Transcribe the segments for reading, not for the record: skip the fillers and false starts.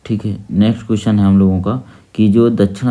ठीक है। Next question है हम लोगों का कि जो दक्षिण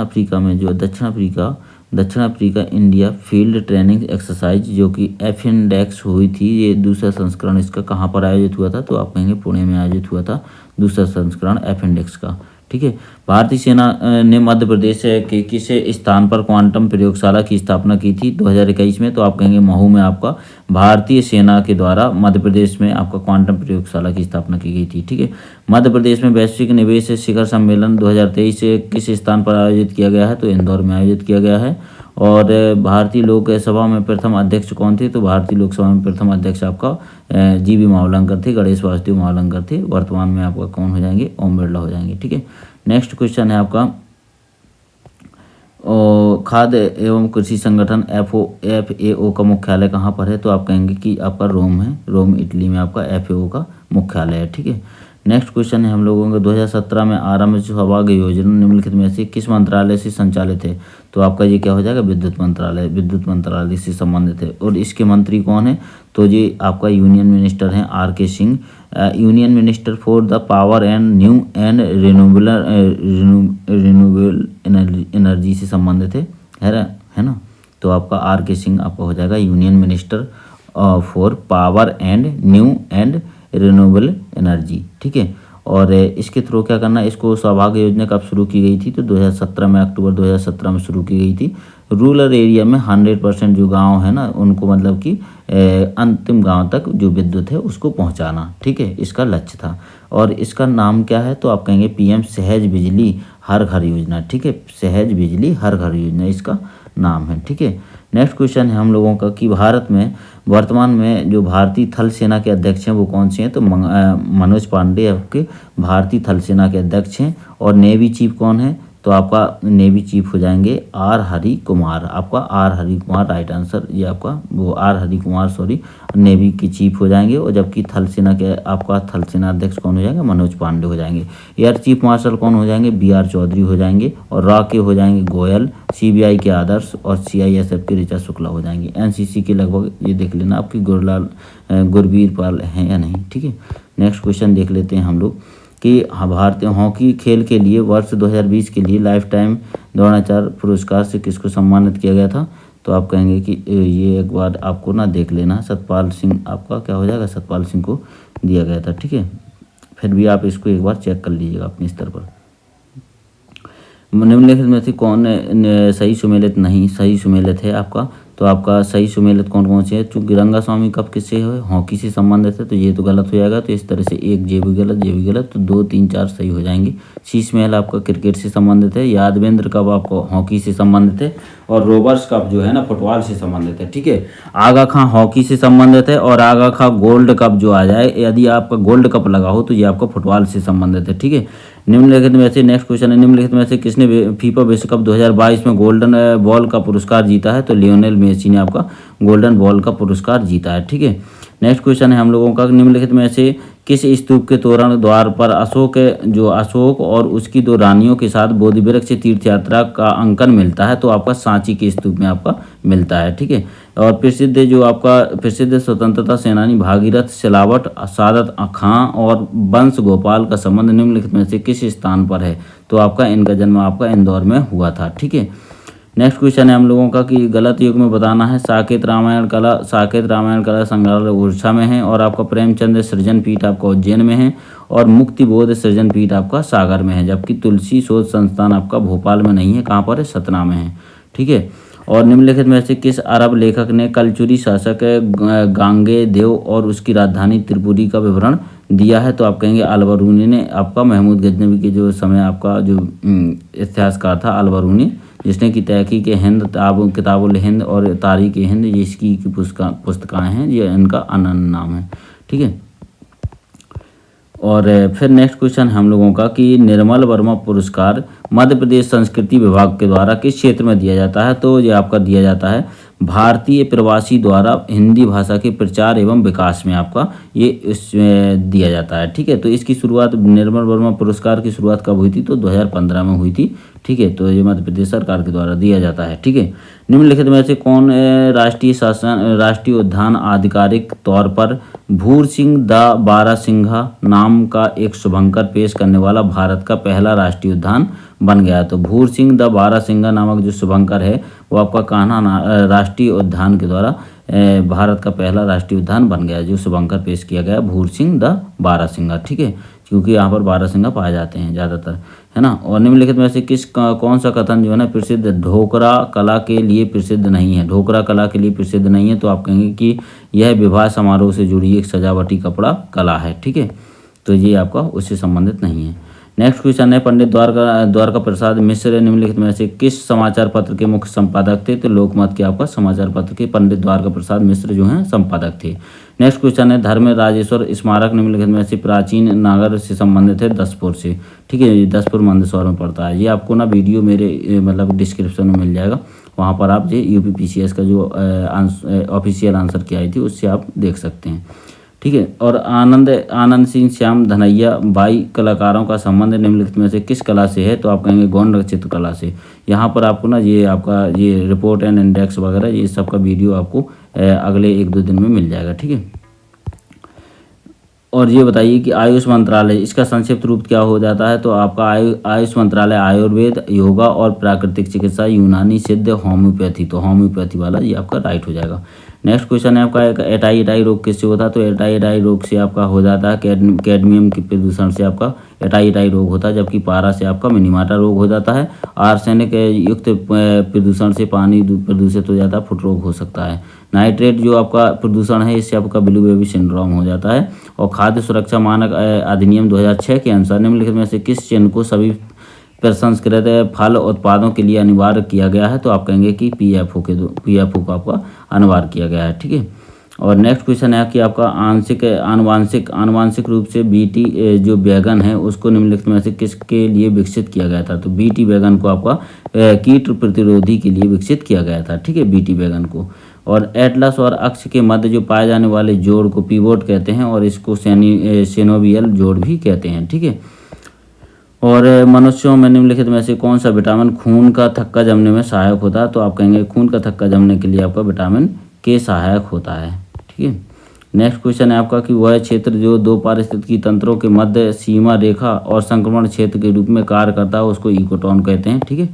Africa India field training exercise जो कि एफिनडेक्स हुई थी, ये दूसरा संस्करण इसका कहाँ पर आयोजित हुआ था? तो आप कहेंगे पुणे में आयोजित हुआ था दूसरा संस्करण एफिनडेक्स का। ठीक है। भारतीय सेना ने मध्य प्रदेश के किस स्थान पर क्वांटम प्रयोगशाला की स्थापना की थी 2021 में? तो आप कहेंगे महू में आपका भारतीय सेना के द्वारा मध्य प्रदेश में आपका क्वांटम प्रयोगशाला की स्थापना की गई थी। ठीक है। मध्य प्रदेश में वैश्विक निवेश शिखर सम्मेलन 2023 किस स्थान पर आयोजित किया गया है? तो इंदौर में आयोजित किया गया है। और भारतीय लोकसभा में प्रथम अध्यक्ष कौन थे? तो भारतीय लोकसभा में प्रथम अध्यक्ष आपका जीबी मावलंकर थे, गणेश वासुदेव मावलंकर थे। वर्तमान में आपका कौन हो जाएंगे? ओम बिरला हो जाएंगे। ठीक है। नेक्स्ट क्वेश्चन है आपका खाद्य एवं कृषि संगठन FAO का मुख्यालय कहाँ पर है? तो आप कहेंगे कि आपका रोम है, रोम इटली में आपका FAO का मुख्यालय है। ठीक है। नेक्स्ट क्वेश्चन है हम लोगों का 2017 में आरंभ सौभाग्य योजना निम्नलिखित में से किस मंत्रालय से संचालित है? तो आपका ये क्या हो जाएगा? विद्युत मंत्रालय से संबंधित है। और इसके मंत्री कौन है? तो ये आपका यूनियन मिनिस्टर हैं RK Singh, union minister for the power and new and renewable energy से संबंधित है ना। तो आपका RK सिंह आपका हो जाएगा union minister for power and new and renewable energy. ठीक है। और इसके थ्रू क्या करना है? इसको सौभाग्य योजना कब शुरू की गई थी? तो 2017 में, अक्टूबर 2017 में शुरू की गई थी। रूरल एरिया में 100% जो गांव है ना उनको मतलब कि अंतिम गांव तक जो विद्युत है उसको पहुंचाना। ठीक है, इसका लक्ष्य था। और इसका नाम क्या है? तो आप कहेंगे PM सहज बिजली हर घर योजना। ठीक है, सहज बिजली हर घर योजना इसका नाम है। ठीक है। नेक्स्ट क्वेश्चन है हम लोगों का कि भारत में वर्तमान में जो भारतीय थल सेना के अध्यक्ष हैं वो कौन से हैं? तो मनोज पांडे आपके भारतीय थल सेना के अध्यक्ष हैं। और नेवी चीफ कौन है? तो आपका नेवी चीफ हो जाएंगे R हरि कुमार। आपका R Hari Kumar right answer, ये आपका वो R हरि कुमार नेवी की चीफ हो जाएंगे। और जबकि थल सेना के आपका थल सेना अध्यक्ष कौन हो जाएंगे? मनोज पांडे हो जाएंगे। एयर चीफ मार्शल कौन हो जाएंगे? BR चौधरी हो जाएंगे। और रॉ के हो जाएंगे गोयल, CBI के आदर्श और CISF के ऋचा शुक्ला हो जाएंगे। NCC के लगभग ये देख लेना आपकी गुरबीर पाल हैं या नहीं। ठीक है। नेक्स्ट क्वेश्चन देख लेते हैं हम लोग कि भारतीय हॉकी खेल के लिए वर्ष 2020 के लिए लाइफ टाइम द्रोणाचार्य पुरस्कार से किसको सम्मानित किया गया था? तो आप कहेंगे कि ये एक बार आपको ना देख लेना, सतपाल सिंह आपका क्या हो जाएगा? सतपाल सिंह को दिया गया था। ठीक है, फिर भी आप इसको एक बार चेक कर लीजिएगा अपने स्तर पर। निम्नलिखित में से कौन सही सुमेलित नहीं? सही सुमेलित है आपका। तो आपका सही सुमेलित कौन कौन से है? चूँकि रंगास्वामी कप किससे है? हॉकी से संबंधित है, तो ये तो गलत हो जाएगा। तो इस तरह से एक ये भी गलत, तो 2 3 4 सही हो जाएंगे। शीश महल आपका क्रिकेट से संबंधित है। यादवेंद्र कप आपको हॉकी से संबंधित है। और रोबर्स कप जो है ना फुटबॉल से संबंधित है। ठीक है। आगा खां हॉकी से संबंधित है। और आगा खां गोल्ड कप जो आ जाए, यदि आपका गोल्ड कप लगा हो तो ये आपका फुटबॉल से संबंधित है। ठीक है। निम्नलिखित में से नेक्स्ट क्वेश्चन है, निम्नलिखित में से किसने फीफा विश्व कप 2022 में गोल्डन बॉल का पुरस्कार जीता है? तो लियोनेल मेसी ने आपका गोल्डन बॉल का पुरस्कार जीता है। ठीक है। नेक्स्ट क्वेश्चन है हम लोगों का, निम्नलिखित में से किस स्तूप के तोरण द्वार पर अशोक और उसकी 2 रानियों के साथ बोधि वृक्ष तीर्थ यात्रा का अंकन मिलता है? तो आपका सांची के स्तूप में आपका मिलता है। ठीक है। और प्रसिद्ध स्वतंत्रता सेनानी भागीरथ सिलावट, सादत खां और वंश गोपाल का संबंध निम्नलिखित में से किस स्थान पर है? तो आपका इनका जन्म आपका इंदौर में हुआ था। ठीक है। नेक्स्ट क्वेश्चन है हम लोगों का कि गलत युग में बताना है। साकेत रामायण कला संग्रहालय उड़ीसा में है। और आपका प्रेमचंद सृजन पीठ आपका उज्जैन में है। और मुक्ति बोध सृजन पीठ आपका सागर में है। जबकि तुलसी शोध संस्थान आपका भोपाल में नहीं है, कहाँ पर है? सतना में है। ठीक है। और निम्नलिखित में से किस अरब लेखक ने कलचुरी शासक गांगे देव और उसकी राजधानी त्रिपुरी का विवरण दिया है? तो आप कहेंगे अलबरूनी ने। आपका महमूद गजनवी के जो समय आपका जो इतिहासकार था अलबरूनी, जिसने की तहकीक हिंद, किताबुल हिंद और तारीख हिंद, ये इसकी पुस्तकाएँ हैं, ये इनका अनन्य नाम है। ठीक है। और फिर नेक्स्ट क्वेश्चन हम लोगों का कि निर्मल वर्मा पुरस्कार मध्य प्रदेश संस्कृति विभाग के द्वारा किस क्षेत्र में दिया जाता है? तो ये आपका दिया जाता है भारतीय प्रवासी द्वारा हिंदी भाषा के प्रचार एवं विकास में आपका ये इसमें दिया जाता है। ठीक है। तो इसकी शुरुआत निर्मल वर्मा पुरस्कार की शुरुआत कब हुई थी? तो 2015 में हुई थी। ठीक है। तो ये मध्य प्रदेश सरकार के द्वारा दिया जाता है, ठीक है। निम्नलिखित में से कौन राष्ट्रीय उद्यान आधिकारिक तौर पर भूर सिंह द बारासिंघा नाम का एक शुभंकर पेश करने वाला भारत का पहला राष्ट्रीय उद्यान बन गया? तो भूर सिंह द बारासिंघा नामक जो शुभंकर है वो आपका कान्हा राष्ट्रीय उद्यान के द्वारा भारत का पहला राष्ट्रीय उद्यान बन गया, जो शुभंकर पेश किया गया भूर सिंह द बारासिंघा, ठीक है। क्योंकि यहाँ पर बारासिंघा पाए जाते हैं ज़्यादातर, है ना। और निम्नलिखित में से कौन सा कथन जो है ना प्रसिद्ध ढोकरा कला के लिए प्रसिद्ध नहीं है? ढोकरा कला के लिए प्रसिद्ध नहीं है तो आप कहेंगे कि यह विवाह समारोह से जुड़ी एक सजावटी कपड़ा कला है, ठीक है। तो ये आपका उससे संबंधित नहीं है। नेक्स्ट क्वेश्चन है, पंडित द्वारका प्रसाद मिश्र निम्नलिखित में से किस समाचार पत्र के मुख्य संपादक थे? तो लोकमत के आपका समाचार पत्र के पंडित द्वारका प्रसाद मिश्र जो हैं संपादक थे। नेक्स्ट क्वेश्चन है, धर्म राजेश्वर स्मारक निम्नलिखित में से प्राचीन नगर से संबंधित है? दसपुर से, ठीक है। ये दसपुर मंदसौर में पड़ता है। ये आपको ना वीडियो मेरे मतलब डिस्क्रिप्शन में मिल जाएगा, वहाँ पर आप ये UPPCS का जो ऑफिशियल आंसर की आई थी उससे आप देख सकते हैं, ठीक है। और आनंद सिंह श्याम धनैया बाई कलाकारों का संबंध निम्नलिखित में से किस कला से है? तो आप कहेंगे गौण चित्रकला से। यहाँ पर आपको ना ये आपका ये रिपोर्ट एंड इंडेक्स वगैरह ये सब का वीडियो आपको अगले 1-2 दिन में मिल जाएगा, ठीक है। और ये बताइए कि आयुष मंत्रालय इसका संक्षिप्त रूप क्या हो जाता है? तो आपका आयुष मंत्रालय आयुर्वेद, योगा और प्राकृतिक चिकित्सा, यूनानी, सिद्ध, होम्योपैथी। तो होम्योपैथी वाला ये आपका राइट हो जाएगा। नेक्स्ट क्वेश्चन है आपका, एटाई रोग किससे होता है? तो एटाई रोग से आपका हो जाता है कैडमियम के प्रदूषण से आपका एटाई रोग होता है, जबकि पारा से आपका मिनीमाटा रोग हो जाता है। आर्सेनिक युक्त प्रदूषण से पानी प्रदूषित हो जाता है, फुट रोग हो सकता है। नाइट्रेट जो आपका प्रदूषण है इससे आपका ब्लू बेबी सिंड्रोम हो जाता है। और खाद्य सुरक्षा मानक अधिनियम 2006 के अनुसार निम्नलिखित में से किस चिन्ह को सभी प्रसंस्कृत फल उत्पादों के लिए अनिवार्य किया गया है? तो आप कहेंगे कि PFO को आपका अनिवार्य किया गया है, ठीक है। और नेक्स्ट क्वेश्चन है कि आपका आनुवांशिक रूप से BT जो बैगन है उसको निम्नलिखित में से किसके लिए विकसित किया गया था? तो BT बैगन को आपका कीट प्रतिरोधी के लिए विकसित किया गया था, ठीक है, BT बैगन को। और एटलस और अक्ष के मध्य जो पाए जाने वाले जोड़ को पिवोट कहते हैं और इसको सेनोवियल जोड़ भी कहते हैं, ठीक है। और मनुष्यों में निम्नलिखित में से कौन सा विटामिन खून का थक्का जमने में सहायक होता है? तो आप कहेंगे खून का थक्का जमने के लिए आपका विटामिन K सहायक होता है, ठीक है। नेक्स्ट क्वेश्चन है आपका कि वह क्षेत्र जो 2 पारिस्थितिकी तंत्रों के मध्य सीमा रेखा और संक्रमण क्षेत्र के रूप में कार्य करता है उसको इकोटोन कहते हैं, ठीक है।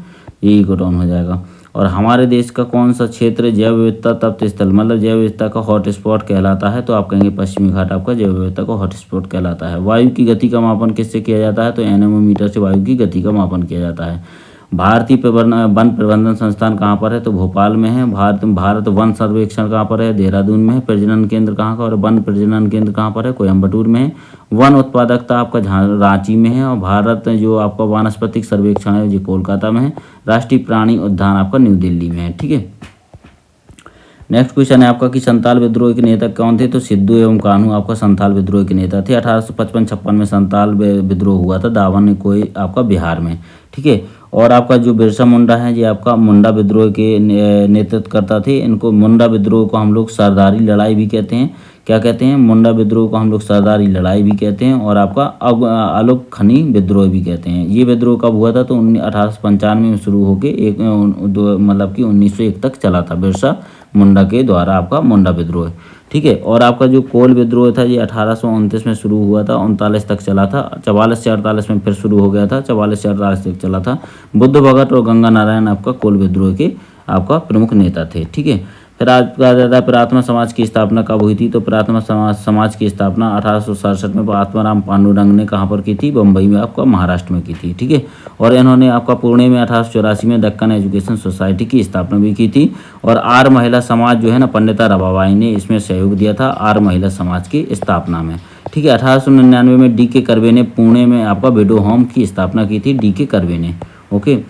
ये इकोटोन हो जाएगा। और हमारे देश का कौन सा क्षेत्र जैव विविधता तप्त स्थल मतलब जैव विविधता का हॉटस्पॉट कहलाता है? तो आप कहेंगे पश्चिमी घाट आपका जैव विविधता का हॉटस्पॉट कहलाता है। वायु की गति का मापन किससे किया जाता है? तो एनेमोमीटर से वायु की गति का मापन किया जाता है। भारतीय वन प्रबंधन संस्थान कहाँ पर है? तो भोपाल में है। भारत वन सर्वेक्षण कहाँ पर है? देहरादून में है। प्रजनन केंद्र कहाँ का? और वन प्रजनन केंद्र कहाँ पर है? कोयम्बटूर में है। वन उत्पादकता आपका रांची में है। और भारत जो आपका वानस्पतिक सर्वेक्षण है जो कोलकाता में है। राष्ट्रीय प्राणी उद्यान आपका न्यू दिल्ली में है, ठीक है। नेक्स्ट क्वेश्चन है आपका कि संताल विद्रोह के नेता कौन थे? तो सिद्धू एवं कान्हू आपका संताल विद्रोह के नेता थे। 1855-56 में संताल विद्रोह हुआ था दावन कोई आपका बिहार में, ठीक है। और आपका जो बिरसा मुंडा है ये आपका मुंडा विद्रोह के नेतृत्व करता थे। इनको मुंडा विद्रोह को हम लोग सरदारी लड़ाई भी कहते हैं। क्या कहते हैं? मुंडा विद्रोह को हम लोग सरदारी लड़ाई भी कहते हैं और आपका आलोक खनी विद्रोह भी कहते हैं। ये विद्रोह कब हुआ था? तो 1895 में शुरू होकर मतलब कि 1901 तक चला था बिरसा मुंडा के द्वारा आपका मुंडा विद्रोह, ठीक है। और आपका जो कोल विद्रोह था ये 1829 में शुरू हुआ था, 39 तक चला था। 44 से 48 में फिर शुरू हो गया था, 44 से 48 तक चला था। बुद्ध भगत और गंगा नारायण आपका कोल विद्रोह के आपका प्रमुख नेता थे, ठीक है। फिर आज कहा जाता है प्रार्थना समाज की स्थापना कब हुई थी? तो प्रार्थना समाज की स्थापना 1867 में आत्माराम पांडुरंग ने कहाँ पर की थी? बम्बई में आपका महाराष्ट्र में की थी, ठीक है। और इन्होंने आपका पुणे में 1884 में दक्कन एजुकेशन सोसाइटी की स्थापना भी की थी। और आर्य महिला समाज जो है ना पंडिता रमाबाई ने इसमें सहयोग दिया था आर्य महिला समाज की स्थापना में, ठीक है। 1899 में D.K. कर्वे ने पुणे में आपका विडो होम की स्थापना की थी, D.K. कर्वे ने, ओके।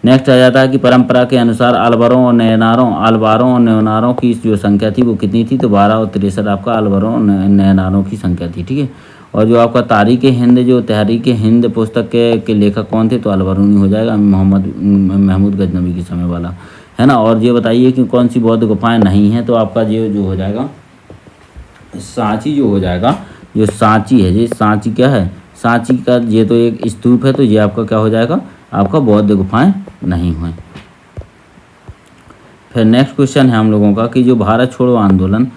नेक्स्ट आ जाता है कि परंपरा के अनुसार अलवरों और नयनारों की जो संख्या थी वो कितनी थी? तो 12 और 63 आपका अलवरों और नयनारों की संख्या थी, ठीक है। और जो आपका तहरीक हिंद पुस्तक के लेखक कौन थे? तो अलवरूनी हो जाएगा, महमूद गजनवी के समय वाला, है ना। और ये बताइए कि कौन सी बौद्ध गुफाएं नहीं हैं? तो आपका ये जो हो जाएगा सांची जो हो जाएगा, जो सांची है, ये सांची क्या है? सांची का ये तो एक स्तूप है, तो ये आपका क्या हो जाएगा? आपका बौद्ध गुफाएं नहीं हुए। फिर नेक्स्ट क्वेश्चन है हम लोगों का कि जो भारत छोड़ो आंदोलन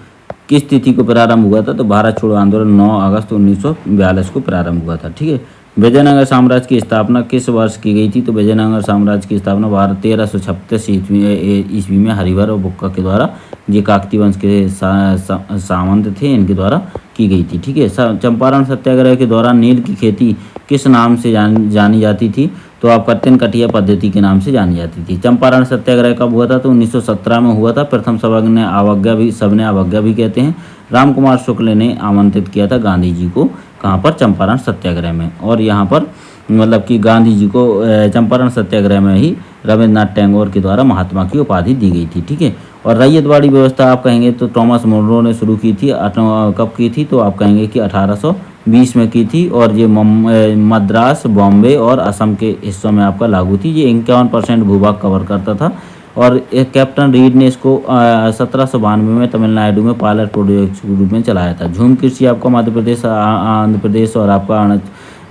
किस तिथि को प्रारंभ हुआ था। तो भारत छोड़ो आंदोलन 9 अगस्त 1942 को प्रारंभ हुआ था। ठीक है। विजयनगर साम्राज्य की स्थापना किस वर्ष की गई थी। तो विजयनगर साम्राज्य की स्थापना 1336 ईस्वी में हरिवर और बुक्का के द्वारा, ये काकतीय वंश के सामंत थे, इनके द्वारा की गई थी। ठीक है। चंपारण सत्याग्रह के दौरान नील की खेती किस नाम से जानी जाती थी। तो आपका तिनकटिया पद्धति के नाम से जानी जाती थी। चंपारण सत्याग्रह कब हुआ था। तो 1917 में हुआ था। प्रथम सबने अवज्ञा भी कहते हैं। राम कुमार शुक्ल ने आमंत्रित किया था गांधी जी को, कहाँ पर, चंपारण सत्याग्रह में। और यहाँ पर मतलब कि गांधी जी को चंपारण सत्याग्रह में ही रविन्द्रनाथ टैगोर के द्वारा महात्मा की उपाधि दी गई थी। ठीक है। और रैयतवाड़ी व्यवस्था आप कहेंगे तो टॉमस मुनरो ने शुरू की थी। कब की थी। तो आप कहेंगे कि 1820 में की थी। और ये मद्रास, बॉम्बे और असम के हिस्सों में आपका लागू थी। ये 51% भूभाग कवर करता था। और एक कैप्टन रीड ने इसको 1792 में तमिलनाडु में पायलट प्रोजेक्ट के रूप में चलाया था। झूम कृषि आपका मध्य प्रदेश, आंध्र प्रदेश और आपका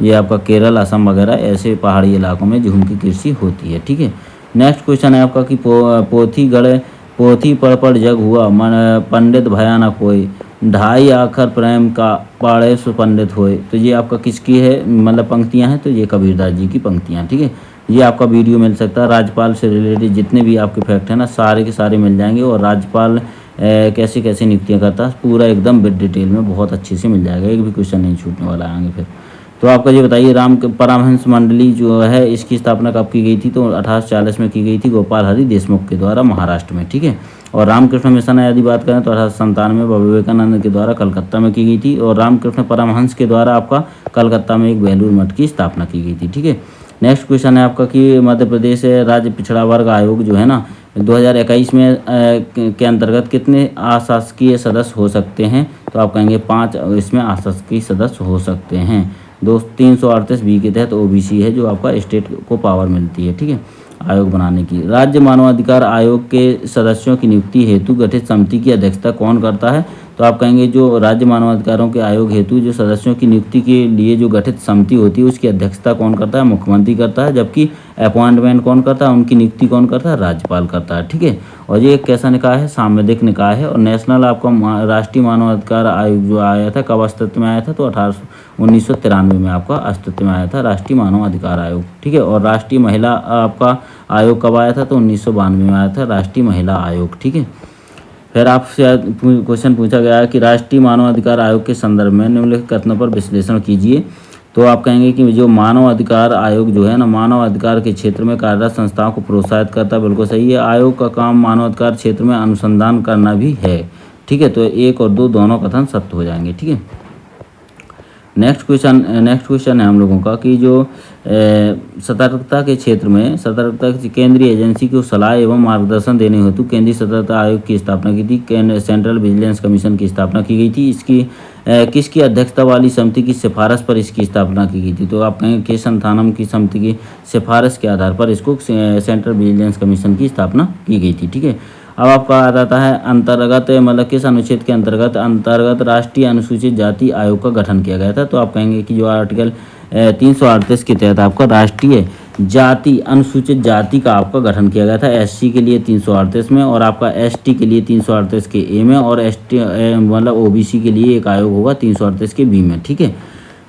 ये आपका केरल, असम वगैरह ऐसे पहाड़ी इलाकों में झूम की कृषि होती है। ठीक है। नेक्स्ट क्वेश्चन है आपका कि पोथी पढ़ जग हुआ मन पंडित भयानक होए, ढाई आखर प्रेम का पाड़े सु पंडित होए। तो ये आपका किसकी है, मतलब पंक्तियां हैं। तो ये कबीरदास जी की पंक्तियां। ठीक है। ये आपका वीडियो मिल सकता है। राज्यपाल से रिलेटेड जितने भी आपके फैक्ट हैं ना, सारे के सारे मिल जाएंगे। और राज्यपाल कैसे कैसे नियुक्तियाँ करता है पूरा एकदम विद डिटेल में बहुत अच्छे से मिल जाएगा। एक भी क्वेश्चन नहीं छूटने वाला है आगे। फिर तो आपका ये बताइए, राम परमहंस मंडली जो है इसकी स्थापना कब की गई थी। तो 1840 में की गई थी गोपाल हरि देशमुख के द्वारा महाराष्ट्र में। ठीक है। और रामकृष्ण मिशन यदि बात करें तो 1897 में बाबा विवेकानंद के द्वारा कलकत्ता में की गई थी। और रामकृष्ण परमहंस के द्वारा आपका कलकत्ता में एक बेलूर मठ की स्थापना की गई थी। ठीक है। नेक्स्ट क्वेश्चन है आपका कि मध्य प्रदेश राज्य पिछड़ा वर्ग आयोग जो है ना 2021 में के अंतर्गत कितने अशासकीय सदस्य हो सकते हैं। तो आप कहेंगे 5 इसमें अशासकीय सदस्य हो सकते हैं। 338 बी के तहत ओबीसी है जो आपका स्टेट को पावर मिलती है। ठीक है, आयोग बनाने की। राज्य मानवाधिकार आयोग के सदस्यों की नियुक्ति हेतु गठित समिति की अध्यक्षता कौन करता है। तो आप कहेंगे जो राज्य मानवाधिकारों के आयोग हेतु जो सदस्यों की नियुक्ति के लिए जो गठित समिति होती है उसकी अध्यक्षता कौन करता है, मुख्यमंत्री करता है। जबकि अपॉइंटमेंट कौन करता है, उनकी नियुक्ति कौन करता है, राज्यपाल करता है। ठीक है। और ये एक कैसा निकाय है, सांविधिक निकाय है। और नेशनल आपका राष्ट्रीय मानवाधिकार आयोग जो आया था कब अस्तित्व में आया था। तो 1993 में आपका अस्तित्व में आया था राष्ट्रीय मानव अधिकार आयोग। ठीक है। और राष्ट्रीय महिला आपका आयोग कब आया था। तो 1992 में आया था राष्ट्रीय महिला आयोग। ठीक है। फिर आपसे क्वेश्चन पूछा गया है कि राष्ट्रीय मानवाधिकार आयोग के संदर्भ में निम्नलिखित कथनों पर विश्लेषण कीजिए। तो आप कहेंगे कि जो मानव अधिकार आयोग जो है ना, मानव अधिकार के क्षेत्र में कार्यरत संस्थाओं को प्रोत्साहित करता है। बिल्कुल सही है। आयोग का काम मानव अधिकार क्षेत्र में अनुसंधान करना भी है। ठीक है। तो 1 और 2 दोनों कथन सत्य हो जाएंगे। ठीक है। नेक्स्ट क्वेश्चन है हम लोगों का कि जो सतर्कता के क्षेत्र में सतर्कता की केंद्रीय एजेंसी को सलाह एवं मार्गदर्शन देने हेतु केंद्रीय सतर्कता आयोग की स्थापना की थी। सेंट्रल विजिलेंस कमीशन की स्थापना की गई थी। इसकी किसकी अध्यक्षता वाली समिति की सिफारिश पर इसकी स्थापना की गई थी। तो आप कहेंगे के संथानम की समिति की सिफारिश के आधार पर इसको सेंट्रल विजिलेंस कमीशन की स्थापना की गई थी। ठीक है। अब आपका आ जाता है अंतर्गत, मतलब किस अनुच्छेद के अंतर्गत राष्ट्रीय अनुसूचित जाति आयोग का गठन किया गया था। तो आप कहेंगे कि जो आर्टिकल 338 के तहत आपका राष्ट्रीय जाति अनुसूचित जाति का आपका गठन किया गया था। एससी के लिए 338 में और आपका एसटी के लिए 338 के ए में और एसटी मतलब ओबीसी के लिए एक आयोग होगा 338 के बी में। ठीक है।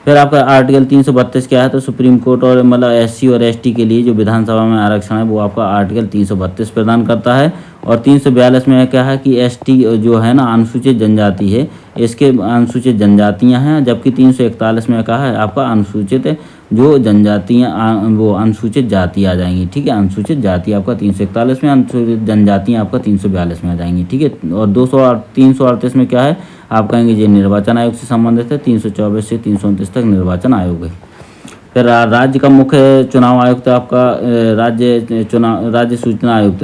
फिर आपका आर्टिकल 332 क्या है। तो सुप्रीम कोर्ट और मतलब एससी और एसटी के लिए जो विधानसभा में आरक्षण है वो आपका आर्टिकल 332 प्रदान करता है। और 342 में क्या है कि एसटी जो है ना अनुसूचित जनजाति है, इसके अनुसूचित जनजातियां हैं। जबकि 341 में क्या है आपका अनुसूचित जो जनजातियां वो अनुसूचित जाति आ जाएंगी। ठीक है। अनुसूचित जाति आपका 341 में, अनुसूचित जनजातियां आपका 342 में आ जाएंगी। ठीक है। और 338 में क्या है आप कहेंगे ये निर्वाचन आयोग से संबंधित है। 324 से 329 तक निर्वाचन आयोग है। फिर राज्य का मुख्य चुनाव आयुक्त आपका राज्य सूचना आयुक्त।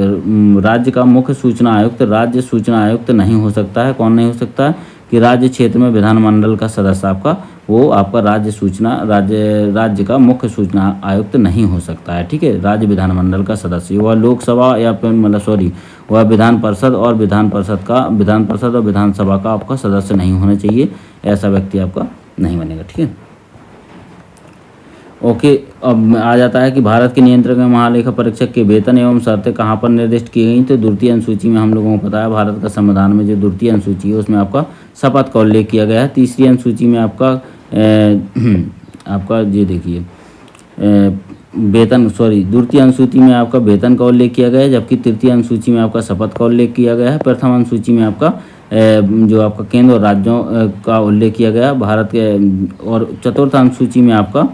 राज्य का मुख्य सूचना आयुक्त राज्य सूचना आयुक्त नहीं हो सकता है। कौन नहीं हो सकता है कि राज्य क्षेत्र में विधानमंडल का सदस्य आपका वो आपका राज्य का मुख्य सूचना आयुक्त नहीं हो सकता है। ठीक है। राज्य विधानमंडल का सदस्य वह लोकसभा या फिर मतलब वह विधान परिषद और विधानसभा का आपका सदस्य नहीं होना चाहिए। ऐसा व्यक्ति आपका नहीं बनेगा। ठीक है। ओके, अब आ जाता है कि भारत के नियंत्रक एवं महालेखा परीक्षक के वेतन एवं शर्तें कहाँ पर निर्दिष्ट की गई। तो द्वितीय अनुसूची में हम लोगों को पता है भारत का संविधान में जो द्वितीय अनुसूची है उसमें आपका शपथ का उल्लेख किया गया है। तीसरी अनुसूची में आपका आपका ये देखिए वेतन द्वितीय अनुसूची में आपका वेतन का उल्लेख किया गया है, जबकि तृतीय अनुसूची में आपका शपथ का उल्लेख किया गया है। प्रथम अनुसूची में आपका जो आपका केंद्र और राज्यों का उल्लेख किया गया भारत के, और चतुर्थ अनुसूची में आपका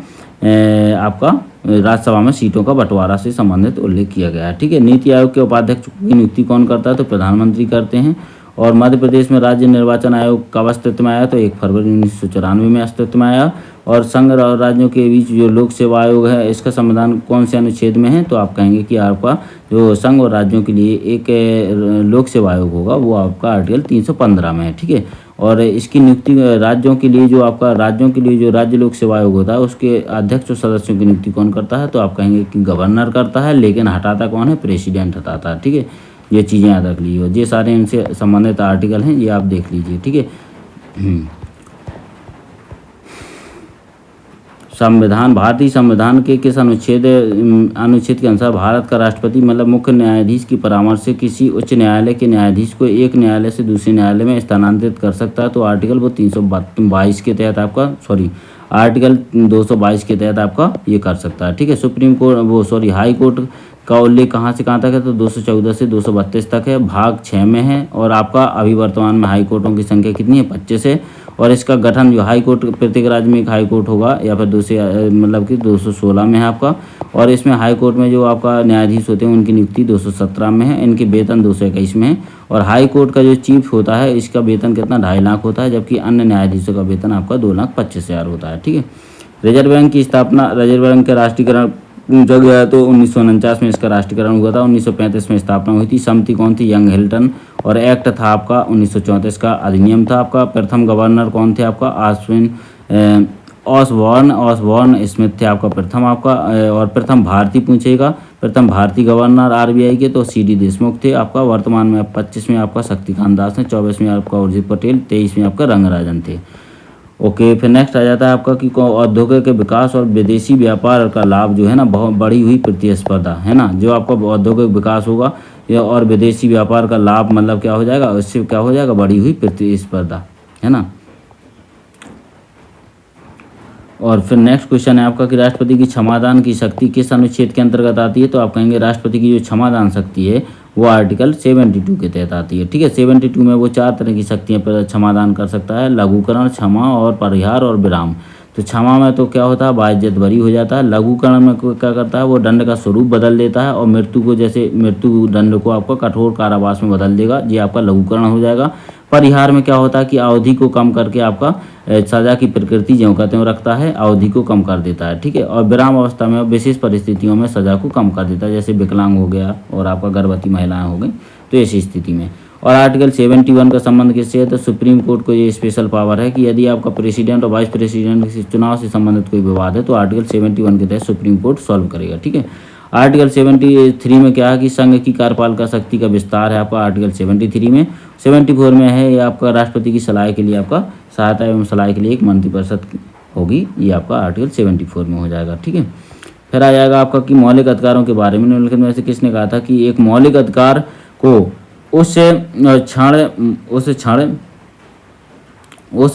राज्यसभा में सीटों का बंटवारा से संबंधित उल्लेख किया गया है। ठीक है, नीति आयोग के उपाध्यक्ष की नियुक्ति कौन करता है? तो प्रधानमंत्री करते हैं। और मध्य प्रदेश में राज्य निर्वाचन आयोग कब अस्तित्व में आया? तो 1 फरवरी 1994 में अस्तित्व में आया। और संघ और राज्यों के बीच जो लोक सेवा आयोग है इसका संविधान कौन से अनुच्छेद में है? तो आप कहेंगे कि आपका जो संघ और राज्यों के लिए एक लोक सेवा आयोग होगा वो आपका आर्टिकल 315 में है। ठीक है, और इसकी नियुक्ति राज्यों के लिए जो राज्य लोक सेवा आयोग होता है उसके अध्यक्ष और सदस्यों की नियुक्ति कौन करता है? तो आप कहेंगे कि गवर्नर करता है, लेकिन हटाता कौन है? प्रेसिडेंट हटाता है। ठीक है, ये चीज़ें याद रख लीजिए। ये सारे इनसे संबंधित आर्टिकल हैं, ये आप देख लीजिए। ठीक है, संविधान, भारतीय संविधान के किस अनुच्छेद के अनुसार भारत का राष्ट्रपति मतलब मुख्य न्यायाधीश की परामर्श से किसी उच्च न्यायालय के न्यायाधीश को एक न्यायालय से दूसरे न्यायालय में स्थानांतरित कर सकता है? तो आर्टिकल 322 के तहत आर्टिकल 222 के तहत आपका ये कर सकता है। ठीक है, सुप्रीम कोर्ट हाई कोर्ट का उल्लेख कहाँ से कहाँ तक है? तो 214 से 232 तक है, भाग 6 में है। और आपका अभी वर्तमान में हाई कोर्टों की संख्या कितनी है? 25 है। और इसका गठन जो हाई कोर्ट, प्रत्येक राज्य में एक हाई कोर्ट होगा, या फिर मतलब कि 216 में है आपका। और इसमें हाई कोर्ट में जो आपका न्यायाधीश होते हैं उनकी नियुक्ति 217 में है, इनके वेतन 221 में है। और हाई कोर्ट का जो चीफ होता है इसका वेतन कितना? 2.5 लाख होता है, जबकि अन्य न्यायाधीशों का वेतन आपका 2,25,000 होता है। ठीक है, रिजर्व बैंक की स्थापना, रिजर्व बैंक का राष्ट्रीयकरण पूछा गया है तो 1949 में इसका राष्ट्रीयकरण हुआ था। 1935 में स्थापना हुई थी। समिति कौन थी? Young Hilton. और एक्ट था आपका 1934 का अधिनियम था आपका। प्रथम गवर्नर कौन थे? आपका ऑसबॉर्न स्मिथ थे आपका प्रथम आपका। और प्रथम भारतीय पूछेगा, प्रथम भारतीय गवर्नर आरबीआई के तो सीडी देशमुख थे आपका। वर्तमान में 25 में आपका शक्तिकांत दास हैं, 24 में आपका उर्जित पटेल, 23 में आपका रंगराजन थे। ओके, फिर नेक्स्ट आ जाता है आपका कि औद्योगिक विकास और विदेशी व्यापार का लाभ जो है ना, बहुत बढ़ी हुई प्रतिस्पर्धा है ना, जो आपका औद्योगिक विकास होगा या और विदेशी व्यापार का लाभ मतलब क्या हो जाएगा? इससे क्या हो जाएगा? बढ़ी हुई प्रतिस्पर्धा है ना। और फिर नेक्स्ट क्वेश्चन है आपका कि राष्ट्रपति की क्षमादान की शक्ति किस अनुच्छेद के अंतर्गत आती है? तो आप कहेंगे राष्ट्रपति की जो क्षमादान शक्ति है वो आर्टिकल 72 के तहत आती है। ठीक है, 72 में वो 4 तरह की शक्तियाँ पर क्षमादान कर सकता है: लघुकरण, क्षमा और परिहार और विराम। तो क्षमा में तो क्या होता है? बाइज्जत बरी हो जाता है। लघुकरण में क्या करता है? वो दंड का स्वरूप बदल देता है। और मृत्यु दंड को आपका कठोर कारावास में बदल देगा, ये आपका लघुकरण हो जाएगा। परिहार में क्या होता है कि अवधि को कम करके आपका सजा की प्रकृति ज्यों का त्यों रखता है, अवधि को कम कर देता है। ठीक है, और विराम अवस्था में विशेष परिस्थितियों में सजा को कम कर देता है, जैसे विकलांग हो गया और आपका गर्भवती महिलाएं हो गई, तो ऐसी स्थिति में। और आर्टिकल 71 का संबंध किससे है? तो सुप्रीम कोर्ट को ये स्पेशल पावर है कि यदि आपका प्रेसिडेंट और वाइस प्रेसिडेंट के चुनाव से संबंधित कोई विवाद है तो आर्टिकल 71 के तहत सुप्रीम कोर्ट सॉल्व करेगा। ठीक है, आर्टिकल 73 में क्या है कि संघ की कार्यपालिका शक्ति का विस्तार है आपका आर्टिकल 73 में। 74 में है ये आपका राष्ट्रपति की सलाह के लिए आपका सहायता एवं सलाह के लिए एक मंत्रिपरिषद होगी, ये आपका आर्टिकल 74 में हो जाएगा। ठीक है, फिर आ जाएगा आपका कि मौलिक अधिकारों के बारे में निम्नलिखित में से किसने कहा था कि एक मौलिक अधिकार को उस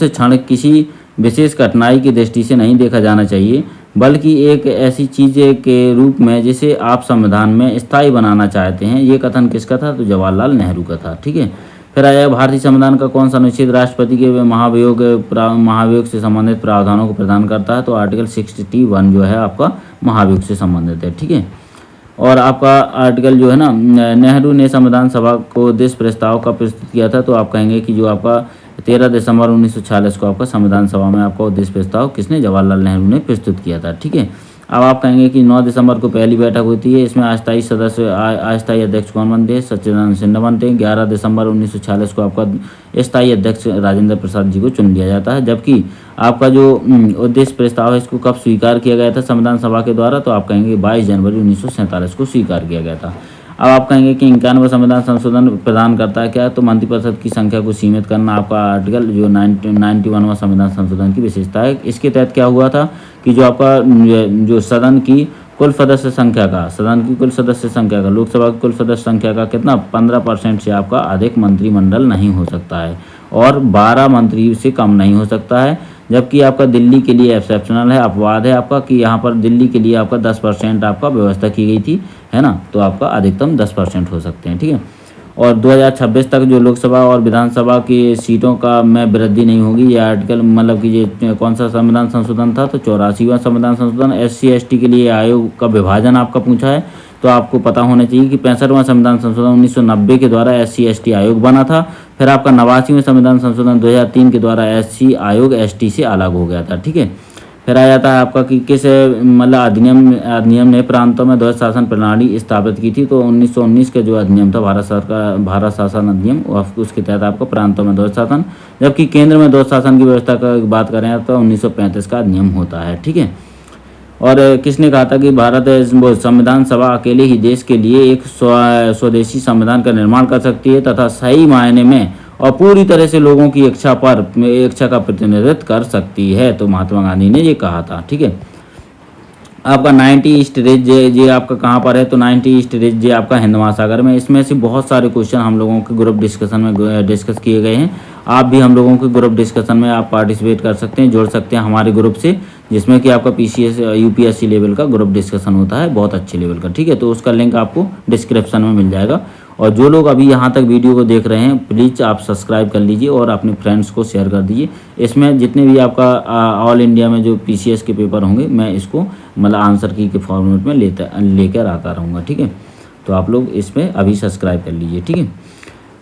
क्षण किसी विशेष कठिनाई की दृष्टि से नहीं देखा जाना चाहिए, बल्कि एक ऐसी चीज़ के रूप में जिसे आप संविधान में स्थायी बनाना चाहते हैं। ये कथन किसका था? तो जवाहरलाल नेहरू का था। ठीक है, फिर आ जाएगा भारतीय संविधान का कौन सा अनुच्छेद राष्ट्रपति के महाभियोग से संबंधित प्रावधानों को प्रदान करता है? तो आर्टिकल 61 जो है आपका महाभियोग से संबंधित है। ठीक है, और आपका आर्टिकल जो है ना, नेहरू ने संविधान सभा को उद्देश्य प्रस्ताव का प्रस्तुत किया था, तो आप कहेंगे कि जो आपका 13 दिसंबर 1946 को आपका संविधान सभा में आपका उद्देश्य प्रस्ताव किसने? जवाहरलाल नेहरू ने प्रस्तुत किया था। ठीक है, अब आप कहेंगे कि 9 दिसंबर को पहली बैठक होती है, इसमें अस्थायी अध्यक्ष कौन बनते हैं? सच्चिदानंद सिन्हा बनते हैं। 11 दिसंबर 1946 को आपका स्थायी अध्यक्ष राजेंद्र प्रसाद जी को चुन लिया जाता है। जबकि आपका जो उद्देश्य प्रस्ताव है इसको कब स्वीकार किया गया था संविधान सभा के द्वारा? तो आप कहेंगे 22 जनवरी 1947 को स्वीकार किया गया था। अब आप कहेंगे कि 91वां संविधान संशोधन प्रदान करता है क्या? तो मंत्रिपरिषद की संख्या को सीमित करना आपका आर्टिकल जो 91वां संविधान संशोधन की विशेषता है। इसके तहत क्या हुआ था कि जो आपका जो सदन की कुल सदस्य संख्या का लोकसभा की कुल सदस्य संख्या का कितना 15% से आपका अधिक मंत्रिमंडल नहीं हो सकता है और 12 मंत्री से कम नहीं हो सकता है। जबकि आपका दिल्ली के लिए एक्सेप्शनल है, अपवाद है आपका कि यहाँ पर दिल्ली के लिए आपका 10% आपका व्यवस्था की गई थी, है ना, तो आपका अधिकतम 10% हो सकते हैं, ठीक है। और 2026 तक जो लोकसभा और विधानसभा की सीटों का में वृद्धि नहीं होगी। ये आर्टिकल मतलब कि ये कौन सा संविधान संशोधन था, तो 84वां संविधान संशोधन। SC/ST के लिए आयोग का विभाजन आपका पूछा है, तो आपको पता होना चाहिए कि 65वां संविधान संशोधन 1990 के द्वारा SC/ST आयोग बना था। फिर आपका 89वें संविधान संशोधन 2003 के द्वारा SC आयोग ST से अलग हो गया था, ठीक है। फिर आ जाता है आपका कि किस मतलब अधिनियम ने प्रांतों में ध्वज शासन प्रणाली स्थापित की थी, तो 1919 का जो अधिनियम था भारत शासन अधिनियम, उसके तहत आपको प्रांतों में ध्वज शासन, जबकि केंद्र में ध्वज शासन की व्यवस्था का बात करें तो 1935 का अधिनियम होता है, ठीक है। और किसने कहा था कि भारत संविधान सभा अकेले ही देश के लिए एक स्वदेशी संविधान का निर्माण कर सकती है तथा सही मायने में और पूरी तरह से लोगों की इच्छा का प्रतिनिधित्व कर सकती है, तो महात्मा गांधी ने ये कहा था, ठीक है। आपका 90 ईस्ट रीज ये आपका कहाँ पर है, तो 90 ईस्ट रीज ये आपका हिंद महासागर में। इसमें से बहुत सारे क्वेश्चन हम लोगों के ग्रुप डिस्कशन में डिस्कस किए गए हैं। आप भी हम लोगों के ग्रुप डिस्कशन में आप पार्टिसिपेट कर सकते हैं, जुड़ सकते हैं हमारे ग्रुप से, जिसमें कि आपका PCS UPSC लेवल का ग्रुप डिस्कशन होता है, बहुत अच्छे लेवल का, ठीक है। तो उसका लिंक आपको डिस्क्रिप्शन में मिल जाएगा। और जो लोग अभी यहाँ तक वीडियो को देख रहे हैं, प्लीज़ आप सब्सक्राइब कर लीजिए और अपने फ्रेंड्स को शेयर कर दीजिए। इसमें जितने भी आपका ऑल इंडिया में जो PCS के पेपर होंगे, मैं इसको मतलब आंसर की के फॉर्मेट में लेकर आता रहूँगा, ठीक है। तो आप लोग इसमें अभी सब्सक्राइब कर लीजिए, ठीक है।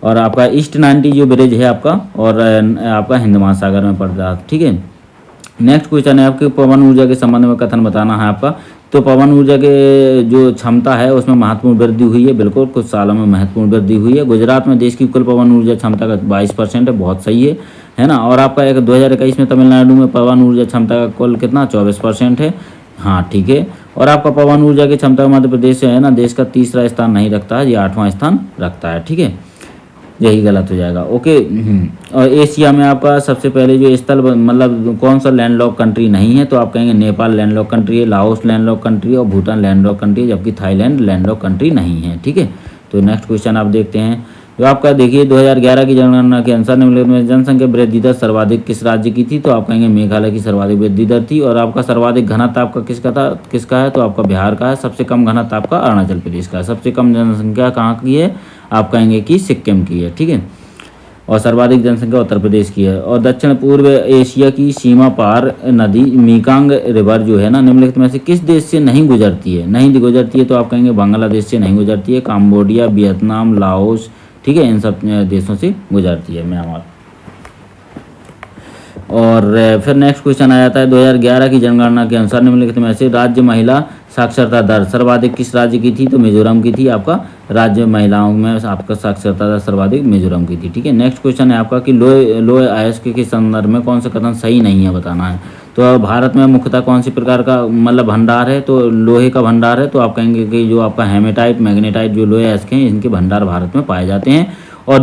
और आपका ईस्ट 90 जो ब्रिज है आपका, और आपका हिंद महासागर में पड़ता है, ठीक है। नेक्स्ट क्वेश्चन है आपके पवन ऊर्जा के संबंध में कथन बताना है आपका। तो पवन ऊर्जा के जो क्षमता है उसमें महत्वपूर्ण वृद्धि हुई है, बिल्कुल कुछ सालों में महत्वपूर्ण वृद्धि हुई है। गुजरात में देश की कुल पवन ऊर्जा क्षमता का 22% है, बहुत सही है ना। और आपका 2021 में तमिलनाडु में पवन ऊर्जा क्षमता का कुल कितना 24% है, हाँ ठीक है। और आपका पवन ऊर्जा की क्षमता मध्य प्रदेश है ना, देश का तीसरा स्थान नहीं रखता है, ये 8वां स्थान रखता है, ठीक है। यही गलत हो जाएगा, ओके। और एशिया में आपका सबसे पहले जो स्थल मतलब कौन सा लैंडलॉक कंट्री नहीं है, तो आप कहेंगे नेपाल लैंडलॉक कंट्री है, लाओस लैंडलॉक कंट्री है और भूटान लैंडलॉक कंट्री है, जबकि थाईलैंड लैंडलॉक कंट्री नहीं है, ठीक है। तो नेक्स्ट क्वेश्चन आप देखते हैं जो आपका देखिए 2011 की जनगणना के अनुसार निम्नलिखित में जनसंख्या वृद्धि दर सर्वाधिक किस राज्य की थी, तो आप कहेंगे मेघालय की सर्वाधिक वृद्धि दर थी। और आपका सर्वाधिक घनत्व आपका किसका है, तो आपका बिहार का है। सबसे कम घनत्व आपका अरुणाचल प्रदेश का है। सबसे कम जनसंख्या कहाँ की है, आप कहेंगे कि सिक्किम की है, ठीक है। और सर्वाधिक जनसंख्या उत्तर प्रदेश की है। और दक्षिण पूर्व एशिया की सीमा पार नदी मेकंग रिवर जो है ना, निम्नलिखित में से किस देश से नहीं गुजरती है, तो आप कहेंगे बांग्लादेश से नहीं गुजरती है, काम्बोडिया, वियतनाम, लाओस, ठीक है, इन सब देशों से गुजरती है म्यांमार। और फिर नेक्स्ट क्वेश्चन आ जाता है 2011 की जनगणना के अनुसार निम्नलिखित में से राज्य महिला साक्षरता दर सर्वाधिक किस राज्य की थी, तो मिजोरम की थी। आपका राज्य महिलाओं में आपका साक्षरता दर सर्वाधिक मिजोरम की थी, ठीक है। नेक्स्ट क्वेश्चन है आपका कि लोहे अयस्क के संदर्भ में कौन सा कथन सही नहीं है बताना है। तो भारत में मुख्यतः कौन सी प्रकार का मतलब भंडार है, तो लोहे का भंडार है। तो आप कहेंगे कि जो आपका हेमेटाइट मैग्नेटाइट जो लोहे अयस्क हैं, इनके भंडार भारत में पाए जाते हैं। और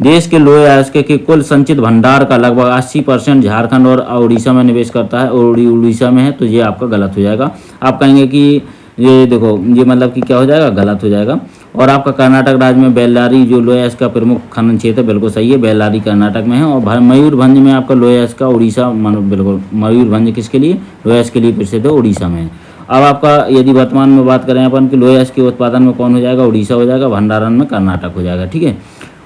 देश के लोहे अयस्क के कुल संचित भंडार का लगभग 80% झारखंड और उड़ीसा में निवेश करता है, और उड़ीसा में है, तो ये आपका गलत हो जाएगा। आप कहेंगे कि ये देखो ये मतलब कि क्या हो जाएगा, गलत हो जाएगा। और आपका कर्नाटक राज्य में बेल्लारी जो लोहे अयस्क का प्रमुख खनन क्षेत्र, बिल्कुल सही है, बेल्लारी कर्नाटक में है। और मयूरभंज में आपका लोहे अयस्क का उड़ीसा, बिल्कुल मयूरभंज किसके लिए, लोहे अयस्क के लिए प्रसिद्ध है, उड़ीसा में है। अब आपका यदि वर्तमान में बात करें अपन कि लोहे अयस्क के उत्पादन में कौन हो जाएगा, उड़ीसा हो जाएगा, भंडारण में कर्नाटक हो जाएगा, ठीक है।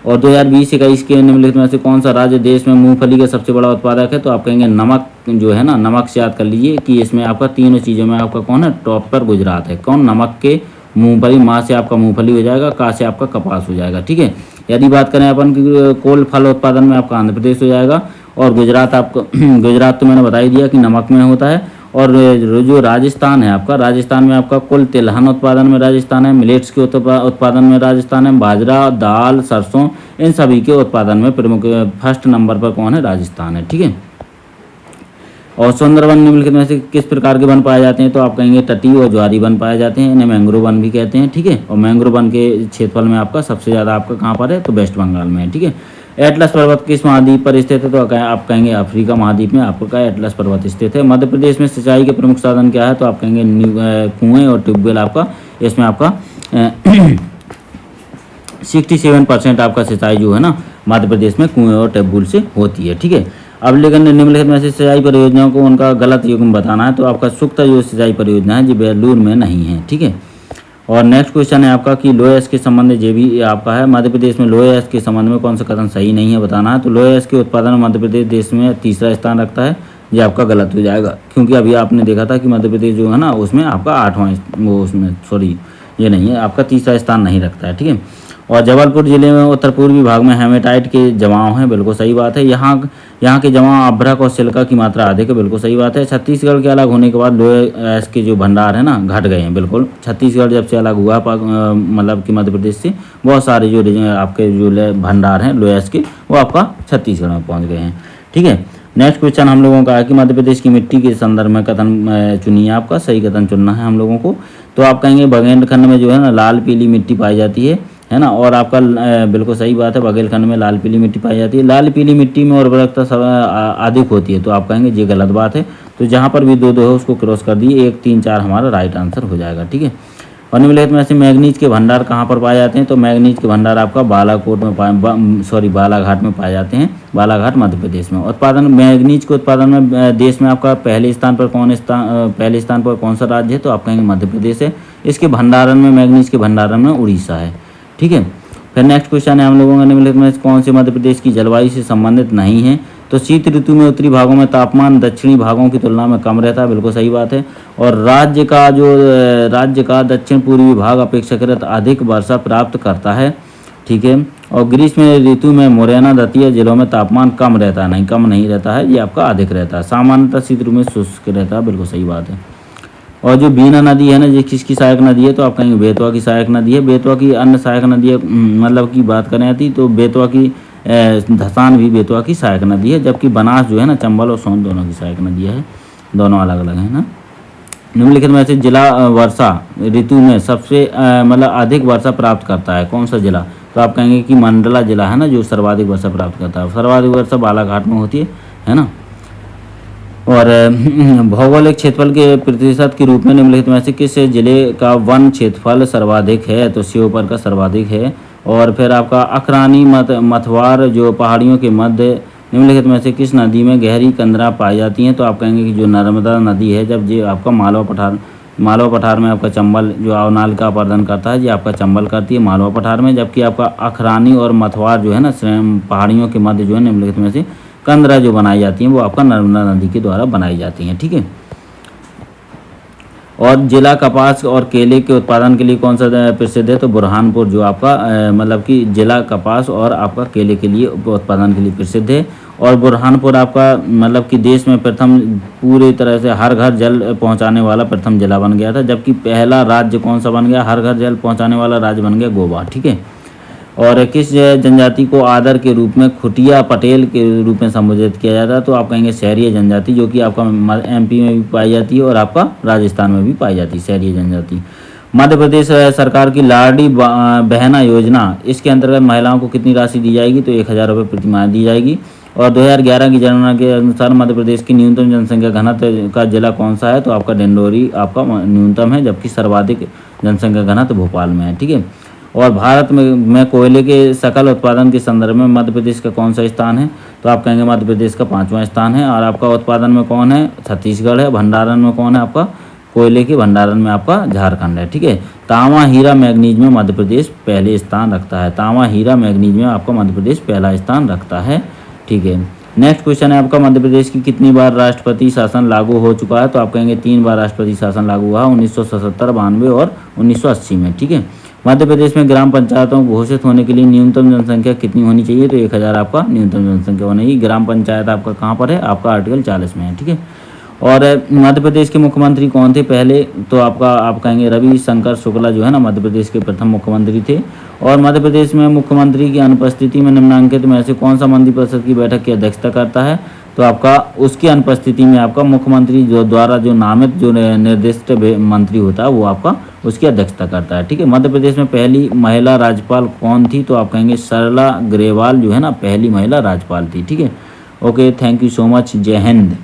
और 2020-21 के निम्नलिखित में से कौन सा राज्य देश में मूंगफली का सबसे बड़ा उत्पादक है, तो आप कहेंगे नमक जो है ना, नमक से याद कर लीजिए कि इसमें आपका तीनों चीज़ों में आपका कौन है, टॉप पर गुजरात है। कौन, नमक के मूंगफली, माँ से आपका मूंगफली हो जाएगा, का से आपका कपास हो जाएगा, ठीक है। यदि बात करें अपन की कोल फल उत्पादन में आपका आंध्र प्रदेश हो जाएगा। और गुजरात आपको गुजरात तो मैंने बता ही दिया कि नमक में होता है। और जो राजस्थान है आपका, राजस्थान में आपका कुल तिलहन उत्पादन में राजस्थान है, मिलेट्स के उत्पादन में राजस्थान है, बाजरा, दाल, सरसों, इन सभी के उत्पादन में प्रमुख फर्स्ट नंबर पर कौन है, राजस्थान है, ठीक है। और सुंदरवन निम्नलिखित में से किस प्रकार के वन पाए जाते हैं, तो आप कहेंगे तटीय और ज्वारी वन पाए जाते हैं, इन्हें मैंग्रोव वन भी कहते हैं, ठीक है। और मैंग्रोव वन के क्षेत्रफल में आपका सबसे ज़्यादा आपका कहाँ पर है, तो वेस्ट बंगाल में है, ठीक है। एटलस पर्वत किस महाद्वीप पर स्थित है? तो आप कहेंगे अफ्रीका महाद्वीप में आपका एटलस पर्वत स्थित है। मध्य प्रदेश में सिंचाई के प्रमुख साधन क्या है? तो आप कहेंगे कुएं और ट्यूबवेल आपका, इसमें आपका 67% आपका सिंचाई जो है ना मध्य प्रदेश में कुएं और ट्यूबवेल से होती है। ठीक है, अब लेकिन निम्नलिखित में से सिंचाई परियोजनाओं को उनका गलत युग्म बताना है। तो आपका सुक्ता जो सिंचाई परियोजना है जो बेलूर में नहीं है। ठीक है, और नेक्स्ट क्वेश्चन है आपका कि लोएस के संबंध में, ये भी आपका है, मध्य प्रदेश में लोएस के संबंध में कौन सा कथन सही नहीं है बताना है। तो लोएस के उत्पादन में मध्य प्रदेश देश में तीसरा स्थान रखता है, ये आपका गलत हो जाएगा, क्योंकि अभी आपने देखा था कि मध्य प्रदेश जो है ना उसमें आपका 8वां, वो उसमें सॉरी ये नहीं है, आपका तीसरा स्थान नहीं रखता है। ठीक है, और जबलपुर जिले में उत्तर पूर्वी भाग में हेमेटाइट के जमाव हैं, बिल्कुल सही बात है। यहाँ के जमाव अभ्रक और सिलिका की मात्रा अधिक है, बिल्कुल सही बात है। छत्तीसगढ़ के अलग होने के बाद लोएस के जो भंडार है ना घट गए हैं, बिल्कुल। छत्तीसगढ़ जब से अलग हुआ मतलब कि मध्य प्रदेश से, बहुत सारे जो आपके जो भंडार हैं लोएस के वो आपका छत्तीसगढ़ में पहुँच गए हैं। ठीक है, नेक्स्ट क्वेश्चन हम लोगों का है कि मध्य प्रदेश की मिट्टी के संदर्भ में कथन चुनिए, आपका सही कथन चुनना है हम लोगों को। तो आप कहेंगे बुंदेलखंड में जो है ना लाल पीली मिट्टी पाई जाती है ना, और आपका बिल्कुल सही बात है, बुंदेलखंड में लाल पीली मिट्टी पाई जाती है। लाल पीली मिट्टी में उर्वरकता अधिक होती है, तो आप कहेंगे ये गलत बात है। तो जहाँ पर भी दो है उसको क्रॉस कर दिए, 1 3 4 हमारा राइट आंसर हो जाएगा। ठीक है, और निम्नलिखित में से मैग्नीज के भंडार कहाँ पर पाए जाते हैं? तो मैग्नीज के भंडार आपका बालाघाट में पाए जाते हैं, बालाघाट मध्य प्रदेश में। उत्पादन मैग्नीज के उत्पादन में देश में आपका पहले स्थान पर कौन सा राज्य है? तो आप कहेंगे मध्य प्रदेश है। इसके भंडारण में, मैग्नीज के भंडारण में उड़ीसा है। ठीक है, फिर नेक्स्ट क्वेश्चन है हम लोगों का निम्नलिखित में कौन से मध्य प्रदेश की जलवायु से संबंधित नहीं है? तो शीत ऋतु में उत्तरी भागों में तापमान दक्षिणी भागों की तुलना में कम रहता है, बिल्कुल सही बात है। और राज्य का दक्षिण पूर्वी भाग अपेक्षाकृत अधिक वर्षा प्राप्त करता है। ठीक है, और ग्रीष्म ऋतु में मुरैना दतिया जिलों में तापमान कम रहता है, नहीं कम नहीं रहता है, ये आपका अधिक रहता है। सामान्यतः शीत ऋतु में शुष्क रहता है, बिल्कुल सही बात है। और जो बीना नदी है ना, ये किसकी सहायक नदी है? तो आप कहेंगे बेतवा की सहायक नदी है। बेतवा की अन्य सहायक नदी है, मतलब की बात करें आती तो बेतवा की धसान भी बेतवा की सहायक नदी है, जबकि बनास जो है ना चंबल और सोन दोनों की सहायक नदी है, दोनों अलग अलग है ना। निम्नलिखित में से जिला वर्षा ऋतु में सबसे मतलब अधिक वर्षा प्राप्त करता है, कौन सा जिला? तो आप कहेंगे कि मंडला जिला है ना जो सर्वाधिक वर्षा प्राप्त करता है। सर्वाधिक वर्षा बालाघाट में होती है ना। और भौगोलिक क्षेत्रफल के प्रतिशत के रूप में निम्नलिखित में से किस जिले का वन क्षेत्रफल सर्वाधिक है? तो श्योपुर का सर्वाधिक है। और फिर आपका अखरानी मथवार जो पहाड़ियों के मध्य निम्नलिखित में से किस नदी में गहरी कंदरा पाई जाती हैं? तो आप कहेंगे कि जो नर्मदा नदी है, जब ये आपका मालवा पठार में आपका चंबल जो अवनाल का अपर्दन करता है, ये आपका चंबल करती है मालवा पठार में, जबकि आपका अखरानी और मथवार जो है ना पहाड़ियों के मध्य जो है निम्नलिखित में से कंदरा जो बनाई जाती हैं वो आपका नर्मदा नदी के द्वारा बनाई जाती हैं। ठीक है, और जिला कपास और केले के उत्पादन के लिए कौन सा प्रसिद्ध है? तो बुरहानपुर जो आपका मतलब कि जिला कपास और आपका केले के लिए उत्पादन के लिए प्रसिद्ध है। और बुरहानपुर आपका मतलब कि देश में प्रथम पूरी तरह से हर घर जल पहुंचाने वाला प्रथम जिला बन गया था, जबकि पहला राज्य कौन सा बन गया? हर घर जल पहुंचाने वाला राज्य बन गया गोवा। ठीक है, और किस जनजाति को आदर के रूप में खुटिया पटेल के रूप में संबोधित किया जाता है? तो आप कहेंगे शहरी जनजाति, जो कि आपका MP में भी पाई जाती है और आपका राजस्थान में भी पाई जाती है शहरी जनजाति। मध्य प्रदेश सरकार की लाडली बहना योजना, इसके अंतर्गत महिलाओं को कितनी राशि दी जाएगी? तो 1000 रुपये प्रति माह दी जाएगी। और 2011 की जनगणना के अनुसार मध्य प्रदेश की न्यूनतम जनसंख्या घनत्व का जिला कौन सा है? तो आपका डिंडोरी आपका न्यूनतम है, जबकि सर्वाधिक जनसंख्या घनत्व भोपाल में है। ठीक है, और भारत में कोयले के सकल उत्पादन के संदर्भ में मध्य प्रदेश का कौन सा स्थान है? तो आप कहेंगे मध्य प्रदेश का 5वां स्थान है। और आपका उत्पादन में कौन है? छत्तीसगढ़ है। भंडारण में कौन है? आपका कोयले के भंडारण में आपका झारखंड है। ठीक है, तांबा हीरा मैग्नीज में मध्य प्रदेश पहले स्थान रखता है। तांबा हीरा मैग्नीज में आपका मध्य प्रदेश पहला स्थान रखता है। ठीक है, नेक्स्ट क्वेश्चन है आपका मध्य प्रदेश की कितनी बार राष्ट्रपति शासन लागू हो चुका है? तो आप कहेंगे 3 बार राष्ट्रपति शासन लागू हुआ, 1977, 92 और 1980 में। ठीक है, मध्य प्रदेश में ग्राम पंचायतों घोषित होने के लिए न्यूनतम जनसंख्या कितनी होनी चाहिए? तो 1000 आपका न्यूनतम जनसंख्या होनी चाहिए। ग्राम पंचायत आपका कहाँ पर है? आपका आर्टिकल 40 में है। ठीक है, और मध्य प्रदेश के मुख्यमंत्री कौन थे पहले? तो आप कहेंगे रवि शंकर शुक्ला जो है ना मध्य प्रदेश के प्रथम मुख्यमंत्री थे। और मध्य प्रदेश में मुख्यमंत्री की अनुपस्थिति में निम्नांकित में से कौन सा मंत्रिपरिषद की बैठक की अध्यक्षता करता है? तो आपका उसकी अनुपस्थिति में आपका मुख्यमंत्री जो द्वारा जो नामित जो निर्दिष्ट मंत्री होता है वो आपका उसकी अध्यक्षता करता है। ठीक है, मध्य प्रदेश में पहली महिला राज्यपाल कौन थी? तो आप कहेंगे सरला ग्रेवाल जो है ना, पहली महिला राज्यपाल थी। ठीक है, okay, thank you so much, जय हिंद।